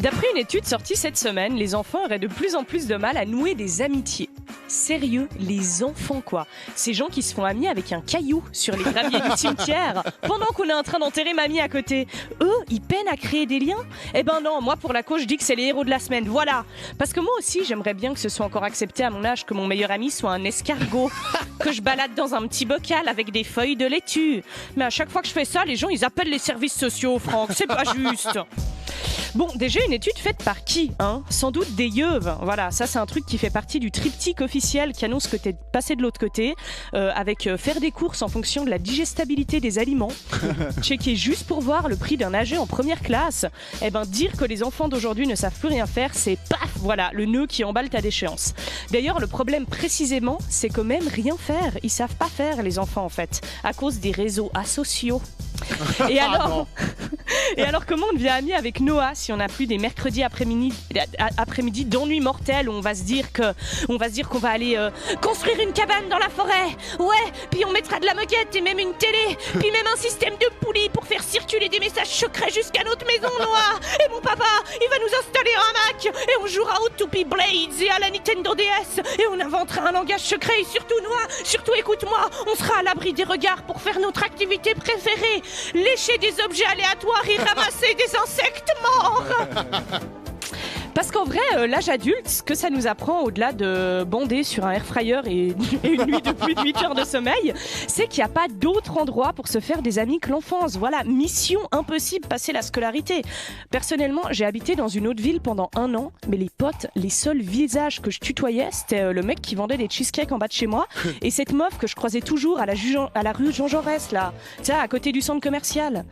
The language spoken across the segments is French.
D'après une étude sortie cette semaine, les enfants auraient de plus en plus de mal à nouer des amitiés. Sérieux, les enfants quoi. Ces gens qui se font amis avec un caillou sur les graviers du cimetière pendant qu'on est en train d'enterrer mamie à côté. Eux, ils peinent à créer des liens. Eh ben non, moi pour la cause, je dis que c'est les héros de la semaine, voilà. Parce que moi aussi, j'aimerais bien que ce soit encore accepté à mon âge que mon meilleur ami soit un escargot, que je balade dans un petit bocal avec des feuilles de laitue. Mais à chaque fois que je fais ça, les gens ils appellent les services sociaux, Franck, c'est pas juste. Bon, déjà une étude faite par qui Sans doute des yeux. Voilà, ça c'est un truc qui fait partie du triptyque officiel qui annonce que t'es passé de l'autre côté, avec faire des courses en fonction de la digestibilité des aliments, checker juste pour voir le prix d'un nager en première classe. Eh ben dire que les enfants d'aujourd'hui ne savent plus rien faire, c'est paf, voilà, le nœud qui emballe ta déchéance. D'ailleurs, le problème précisément, c'est que même rien faire, ils savent pas faire les enfants en fait, à cause des réseaux asociaux. Et alors comment on devient ami avec Noah si on n'a plus des mercredis après-midi d'ennui mortel où on va se dire qu'on va aller construire une cabane dans la forêt. Ouais, puis on mettra de la moquette et même une télé, puis même un système de poulies pour faire circuler des messages secrets jusqu'à notre maison, Noah. Et mon papa, il va nous installer un Mac et on jouera au Toupee Blades et à la Nintendo DS et on inventera un langage secret et surtout Noah, surtout écoute-moi, on sera à l'abri des regards pour faire notre activité préférée. Lécher des objets aléatoires et ramasser des insectes morts. Parce qu'en vrai, l'âge adulte, ce que ça nous apprend au-delà de bander sur un airfryer et une nuit de plus de 8 heures de sommeil, c'est qu'il n'y a pas d'autre endroit pour se faire des amis que l'enfance. Voilà, mission impossible, passer la scolarité. Personnellement, j'ai habité dans une autre ville pendant 1 an, mais les potes, les seuls visages que je tutoyais, c'était le mec qui vendait des cheesecakes en bas de chez moi et cette meuf que je croisais toujours à la rue Jean Jaurès, là, tu sais, à côté du centre commercial.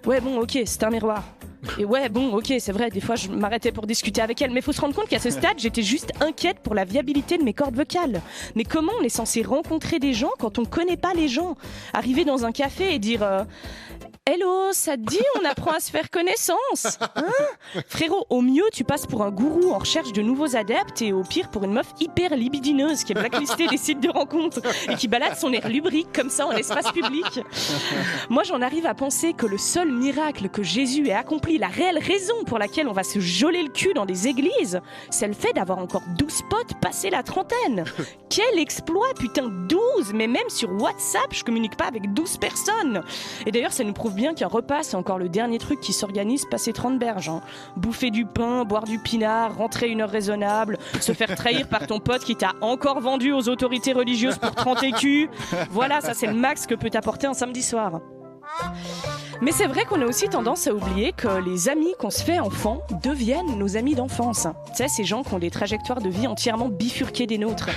Ouais, bon, ok, c'est un miroir. Et ouais, bon, ok, c'est vrai, des fois je m'arrêtais pour discuter avec elle, mais faut se rendre compte qu'à ce stade, j'étais juste inquiète pour la viabilité de mes cordes vocales. Mais comment on est censé rencontrer des gens quand on connaît pas les gens ? Arriver dans un café et dire hello, ça te dit, on apprend à se faire connaissance, frérot, au mieux, tu passes pour un gourou en recherche de nouveaux adeptes et au pire pour une meuf hyper libidineuse qui est blacklistée des sites de rencontres et qui balade son air lubrique comme ça en espace public. Moi, j'en arrive à penser que le seul miracle que Jésus ait accompli, la réelle raison pour laquelle on va se geler le cul dans des églises, c'est le fait d'avoir encore 12 potes passé la trentaine. Quel exploit, putain, 12! Mais même sur WhatsApp, je communique pas avec 12 personnes. Et d'ailleurs, ça nous prouve bien qu'un repas, c'est encore le dernier truc qui s'organise passer 30 berges. Bouffer du pain, boire du pinard, rentrer une heure raisonnable, se faire trahir par ton pote qui t'a encore vendu aux autorités religieuses pour 30 écus. Voilà, ça c'est le max que peut t'apporter un samedi soir. Mais c'est vrai qu'on a aussi tendance à oublier que les amis qu'on se fait enfant deviennent nos amis d'enfance. Tu sais, ces gens qui ont des trajectoires de vie entièrement bifurquées des nôtres.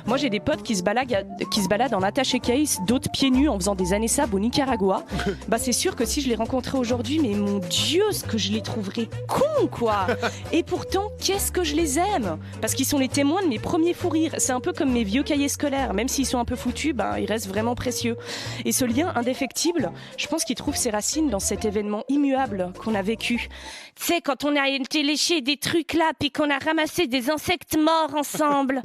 Moi, j'ai des potes qui se baladent en attaché case, d'autres pieds nus en faisant des années sab au Nicaragua. Bah, c'est sûr que si je les rencontrais aujourd'hui, mais mon Dieu, ce que je les trouverais cons, quoi. Et pourtant, qu'est-ce que je les aime ? Parce qu'ils sont les témoins de mes premiers fous rires. C'est un peu comme mes vieux cahiers scolaires. Même s'ils sont un peu foutus, bah, ils restent vraiment précieux. Et ce lien indéfectible, je pense qu'il trouve ses racines dans cet événement immuable qu'on a vécu. Tu sais, quand on a été lécher des trucs là, puis qu'on a ramassé des insectes morts ensemble.